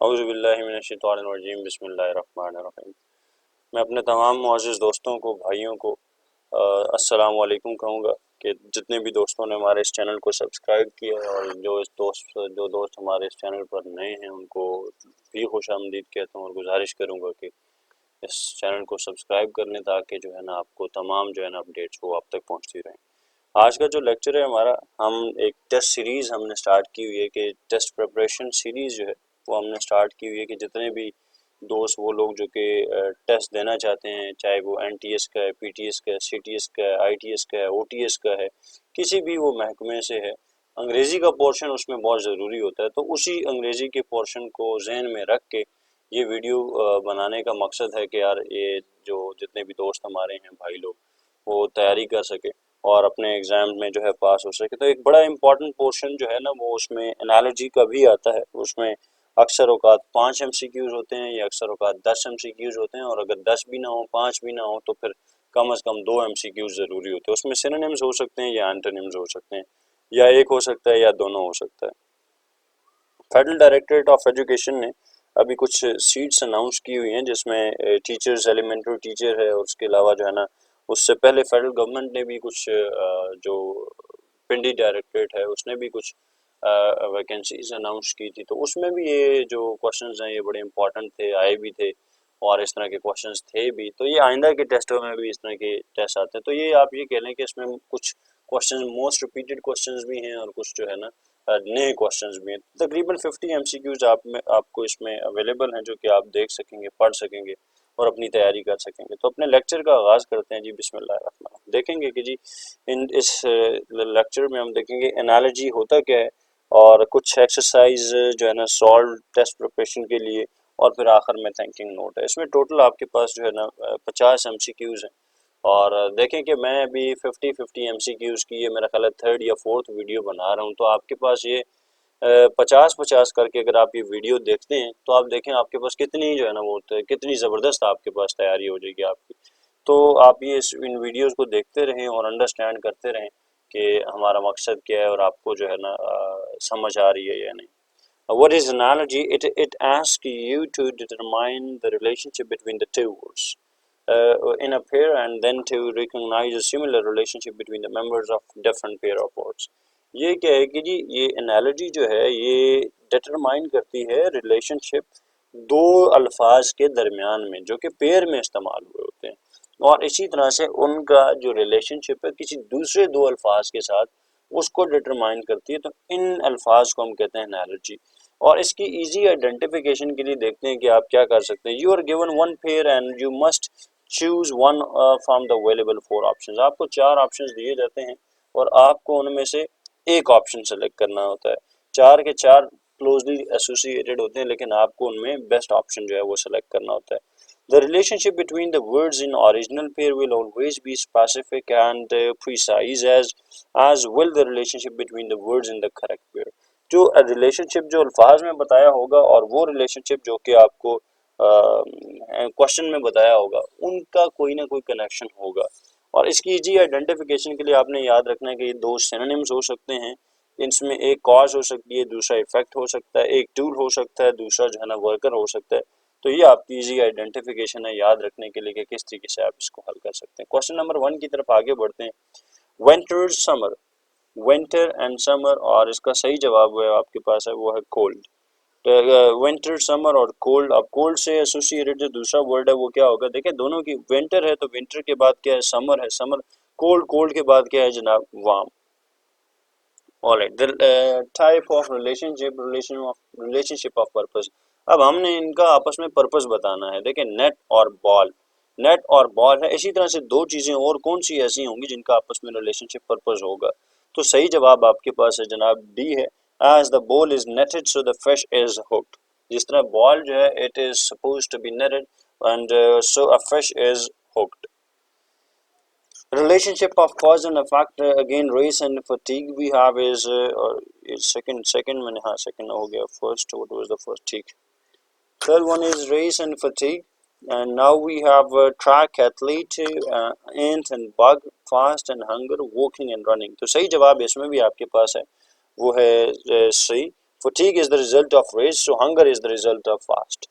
औज़ुबिल्लाहिमिनश्शैतानिर्रजीम बिस्मिल्लाहिर्रहमानिर्रहीम। मैं अपने तमाम मुअज़्ज़िज़ दोस्तों को, भाइयों को अस्सलाम वालेकुम कहूँगा कि जितने भी दोस्तों ने हमारे इस चैनल को सब्सक्राइब किया है और जो दोस्त हमारे इस चैनल पर नए हैं उनको भी खुशामदीद कहता हूँ और गुजारिश करूँगा कि इस चैनल को सब्सक्राइब कर लें ताकि जो है ना आपको तमाम जो है ना अपडेट्स वो आप तक पहुँचती रहें। आज का जो लेक्चर है हमारा, हम एक टेस्ट सीरीज़ हमने स्टार्ट की हुई है कि टेस्ट प्रिपरेशन सीरीज़ जो है वो हमने स्टार्ट की हुई है कि जितने भी दोस्त वो लोग जो कि टेस्ट देना चाहते हैं, चाहे वो एनटीएस का है, पीटीएस का है, सीटीएस का है, आईटीएस का है, ओटीएस का है, किसी भी वो महकमे से है, अंग्रेज़ी का पोर्शन उसमें बहुत ज़रूरी होता है। तो उसी अंग्रेज़ी के पोर्शन को जहन में रख के ये वीडियो बनाने का मकसद है कि यार ये जो जितने भी दोस्त हमारे हैं भाई लोग वो तैयारी कर सके और अपने एग्ज़ाम में जो है पास हो सके। तो एक बड़ा इम्पॉर्टेंट पोर्शन जो है ना वो उसमें एनालॉजी का भी आता है। उसमें अक्सर औकात 5 एमसीक्यूज़ होते हैं या अक्सर औकात 10 एमसीक्यूज़ होते हैं और अगर 10 भी ना हो, 5 भी ना हो तो फिर कम से कम 2 एमसीक्यूज़ ज़रूरी होते हैं। उसमें सिनोनिम्स हो सकते हैं या एंटोनिम्स हो सकते हैं, या एक हो सकता है या दोनों हो सकता है। फेडरल डायरेक्टरेट ऑफ एजुकेशन ने अभी कुछ सीट्स अनाउंस की हुई हैं जिसमें टीचर्स, एलिमेंट्री टीचर है और उसके अलावा जो है ना उससे पहले फेडरल गवर्नमेंट ने भी कुछ जो पिंडी डायरेक्टरेट है उसने भी कुछ वैकेंसीज अनाउंस की थी। तो उसमें भी ये जो क्वेश्चंस हैं ये बड़े इंपॉर्टेंट थे, आए भी थे और इस तरह के क्वेश्चंस थे भी। तो ये आइंदा के टेस्टों में भी इस तरह के टेस्ट आते हैं। तो ये आप ये कह लें कि इसमें कुछ क्वेश्चन मोस्ट रिपीटेड क्वेश्चंस भी हैं और कुछ जो है ना नए क्वेश्चंस भी हैं। तकरीबन 50 एमसीक्यूज आपको इसमें अवेलेबल हैं जो कि आप देख सकेंगे, पढ़ सकेंगे और अपनी तैयारी कर सकेंगे। तो अपने लेक्चर का आगाज़ करते हैं जी। बिस्मिल्लाह। देखेंगे कि जी इस लेक्चर में हम देखेंगे एनालॉजी होता क्या है और कुछ एक्सरसाइज जो है ना सॉल्व टेस्ट प्रिपरेशन के लिए, और फिर आखिर में थिंकिंग नोट है। इसमें टोटल आपके पास जो है ना 50 एमसीक्यूज हैं और देखें कि मैं अभी 50-50 एमसीक्यूज की ये मेरा ख्याल है थर्ड या फोर्थ वीडियो बना रहा हूँ। तो आपके पास ये 50-50 करके अगर आप ये वीडियो देखते हैं तो आप देखें आपके पास कितनी जो है ना वो कितनी ज़बरदस्त आपके पास तैयारी हो जाएगी आपकी। तो आप ये इन वीडियोस को देखते रहें और अंडरस्टैंड करते रहें कि हमारा मकसद क्या है और आपको जो है ना समझ आ रही है या नहीं। What is analogy? It asks you to determine the relationship between the two words in a pair and then to recognize a similar relationship between the members of different pair of words. ये क्या है कि जी ये analogy जो है ये determine करती है रिलेशनशिप दो अल्फाज के दरमियान में जो कि पेयर में इस्तेमाल हुए होते हैं, और इसी तरह से उनका जो रिलेशनशिप है किसी दूसरे दो अल्फाज के साथ उसको डिटरमाइन करती है। तो इन अल्फाज को हम कहते हैं एनालॉजी। और इसकी इजी आइडेंटिफिकेशन के लिए देखते हैं कि आप क्या कर सकते हैं। You are given one pair and you must choose one from the available four options. आपको चार ऑप्शंस दिए जाते हैं और आपको उनमें से एक ऑप्शन सेलेक्ट करना होता है। चार के चार क्लोजली एसोसिएटेड होते हैं लेकिन आपको उनमें बेस्ट ऑप्शन जो है वो सेलेक्ट करना होता है। The relationship between the words in original pair will always be specific and precise as will the relationship between the words in the correct pair. जो रिलेशनशिप जो अल्फाज में बताया होगा और वो रिलेशनशिप जो कि आपको क्वेश्चन में बताया होगा उनका कोई ना कोई कनेक्शन होगा। और इसकी इजी आइडेंटिफिकेशन के लिए आपने याद रखना है कि ये दो सिनोनिम्स हो सकते हैं। इसमें एक कॉज हो सकती है, दूसरा इफेक्ट हो सकता है, एक टूल हो सकता है, दूसरा जो है ना वर्कर हो सकता है। तो ये आपकी इजी आइडेंटिफिकेशन है याद रखने के लिए कि किस तरीके से आप इसको हल कर सकते हैं। क्वेश्चन नंबर 1 की तरफ आगे बढ़ते हैं। Winter summer, winter and summer, और इसका सही जवाब है आपके पास है वो है कोल्ड। विंटर समर और कोल्ड। अब कोल्ड से एसोसिएटेड जो दूसरा वर्ड है वो क्या होगा, देखिए दोनों की विंटर है तो विंटर के बाद क्या है, समर है, समर। कोल्ड, कोल्ड के बाद क्या है जनाब, warm. Alright, the type of relationship of purpose. अब हमने इनका आपस में पर्पस बताना है। देखिए नेट और बॉल, नेट और बॉल है। इसी तरह से दो चीजें और कौन सी ऐसी होंगी जिनका आपस में रिलेशनशिप पर्पस होगा। तो सही जवाब आपके पास है जनाब डी है। As the ball is netted so the fish is hooked. जिस तरह बॉल जो है it is suppose to be netted and so a fish is hooked. Relationship of cause and effect, again race and fatigue we have is second मैंने हाँ second हो गया, first what was the first, ठीक। Third one is race and fatigue, and now we have track, athlete, ant and bug, fast and hunger, walking and running। तो सही जवाब इसमें भी आपके पास है वो है सही, Fatigue is the result of rage, so hunger is the result of fast.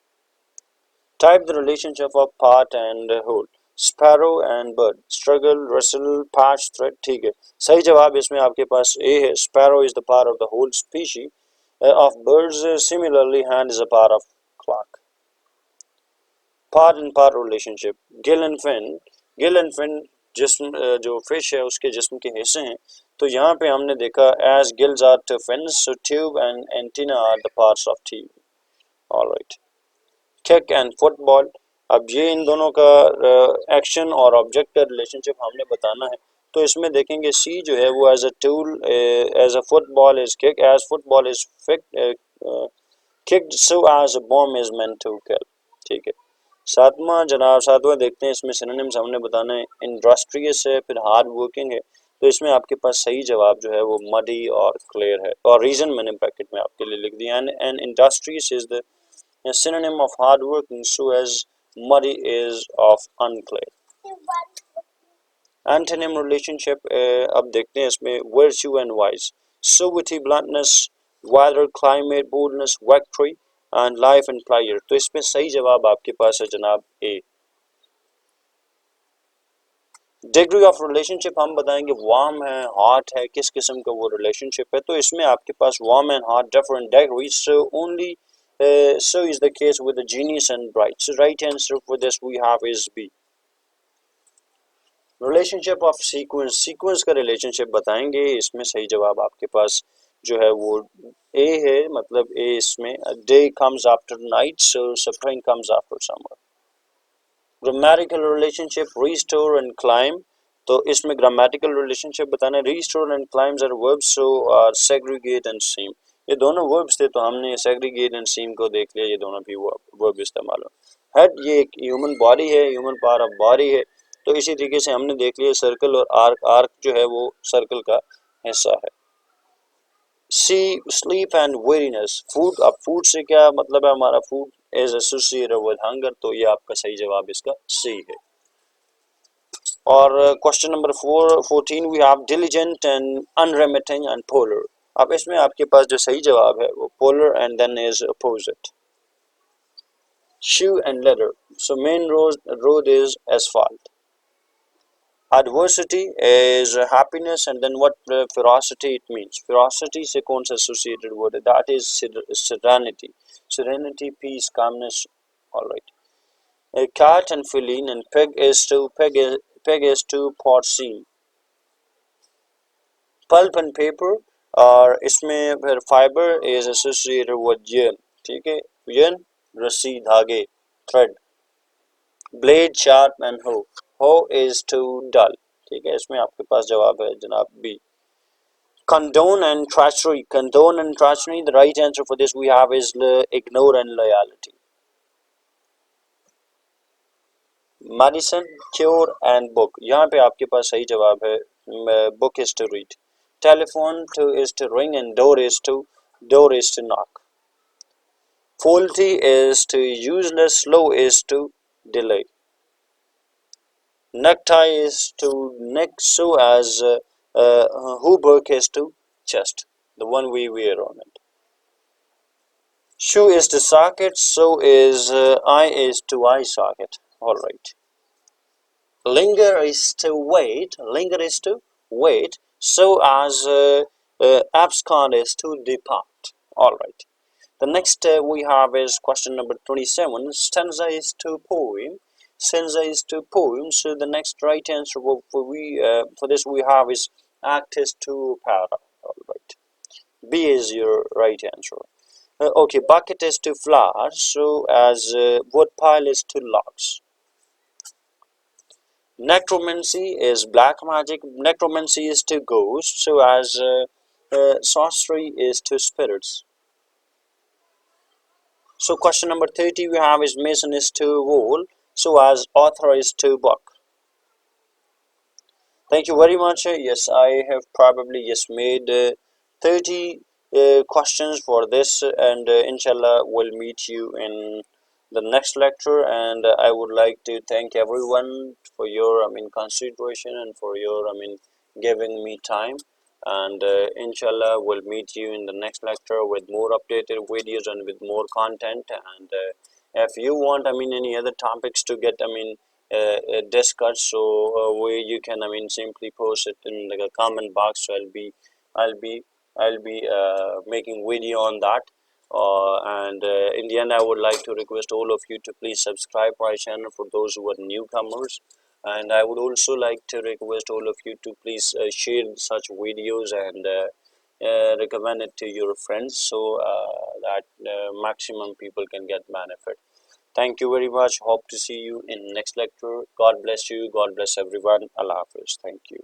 Type the relationship of part and whole. Sparrow and bird. Struggle, wrestle, patch, thread. ठीक है, सही जवाब इसमें आपके पास A है. Sparrow is the part of the whole species of birds. Similarly, hand is a part of clock. Part and part relationship. Gill and fin. Gill and fin जिस्म जो fish है उसके जिस्म के हिस्से हैं. तो यहाँ पे हमने देखा as gills are to fins, so tube and antenna are the parts of tube. All right. Kick and football. अब ये इन दोनों का एक्शन और ऑब्जेक्ट का रिलेशनशिप हमने बताना है. तो इसमें देखेंगे सी जो है वो as a tool, as a football is kick, as football is kicked, so as a bomb is meant to kill. ठीक है. सातवां जनाब, सातवां देखते हैं. इसमें सिनोनिम्स हमने बताना है. इंडस्ट्रियस है, फिर हार्ड वर्किंग है. तो इसमें आपके पास सही जवाब जो है वो मडी और क्लियर है, और रीजन मैंने ब्रैकेट में आपके लिए लिख दिया. And industrious is the a synonym of hardworking, so as muddy is of unclear. Antonym relationship, अब देखते हैं इसमें virtue and vice. Suavity, bluntness, weather, climate, boldness, victory, and life and pleasure. तो इसमें सही जवाब आपके पास है जनाब A. डिग्री ऑफ रिलेशनशिप हम बताएंगे वार्म है, हॉट है, किस किस्म का वो रिलेशनशिप है. तो इसमें आपके पास warm and hot different degrees, so only so is the case with the genius and bright. So right answer for this we have is B. Relationship of sequence. Sequence का relationship बताएंगे. इसमें सही जवाब आपके पास जो है वो A है. मतलब A इसमें day comes after night, so spring comes after summer. Grammatical relationship restore and climb. तो इसमें ग्रामेटिकल रिलेशनशिप बताना है. Restore and climbs are verbs, so are segregate and seem. ये दोनों वर्ब्स थे, तो हमने सेग्रीगेट एंड सीम को देख लिया. ये दोनों भी वर्ब इस्तेमाल हो. हेड ये एक ह्यूमन बॉडी है, ह्यूमन पार्ट ऑफ बॉडी है. तो इसी तरीके से हमने देख लिया सर्कल और आर्क. आर्क जो है वो सर्कल का हिस्सा है. C sleep and weariness. Food. अब फूड से क्या मतलब है हमारा? Food is associated with hunger. तो ये आपका सही जवाब इसका सी है. और question number 14 we have diligent and unremitting and polar. अब इसमें आपके पास जो सही जवाब है वो polar and then is opposite. Shoe and leather. So main road is asphalt. Adversity is happiness, and then what ferocity it means. Ferocity से कौन सा associated word है? That is serenity. Serenity, peace, calmness. All right. A cat and feline, and peg is to porcine. Pulp and paper, और इसमें फिर fiber is associated with yarn. ठीक है. yarn रस्सी, धागे, thread. Blade, sharp and hoe. Hoe is to dull. ठीक है. इसमें आपके पास जवाब है जनाब B. Condone and treachery. Condone and treachery. The right answer for this we have is ignore and loyalty. Medicine, cure and book. यहाँ पे आपके पास सही जवाब है. Book is to read. Telephone to is to ring, and door is to knock. Faulty is to useless. Slow is to delay. Necktie is to neck, so as hauberk is to chest, the one we wear on it. Shoe is to socket, so is eye is to eye socket. All right. Linger is to wait. Linger is to wait, so as abscond is to depart. All right. The next we have is question number 27. Stanza is to poem. Stanza is to poem. So the next right answer for this we have is act is to para. All right. B is your right answer. Okay, bucket is to flour. So as wood pile is to logs. Necromancy is black magic. Necromancy is to ghosts. So as sorcery is to spirits. So question number 30 we have is mason is to wall. So as author is to book. Thank you very much. Yes, I have probably just made 30 questions for this, and inshallah we'll meet you in the next lecture. And I would like to thank everyone for your consideration and for your giving me time. and inshallah we'll meet you in the next lecture with more updated videos and with more content. And if you want, I mean, any other topics to get, I mean, discussed, so where you can, I mean, simply post it in the comment box. So I'll be making video on that. And in the end, I would like to request all of you to please subscribe my channel for those who are newcomers. And I would also like to request all of you to please share such videos and recommend it to your friends, so that maximum people can get benefit. Thank you very much. Hope to see you in next lecture. God bless you. God bless everyone. Allah Hafiz. Thank you.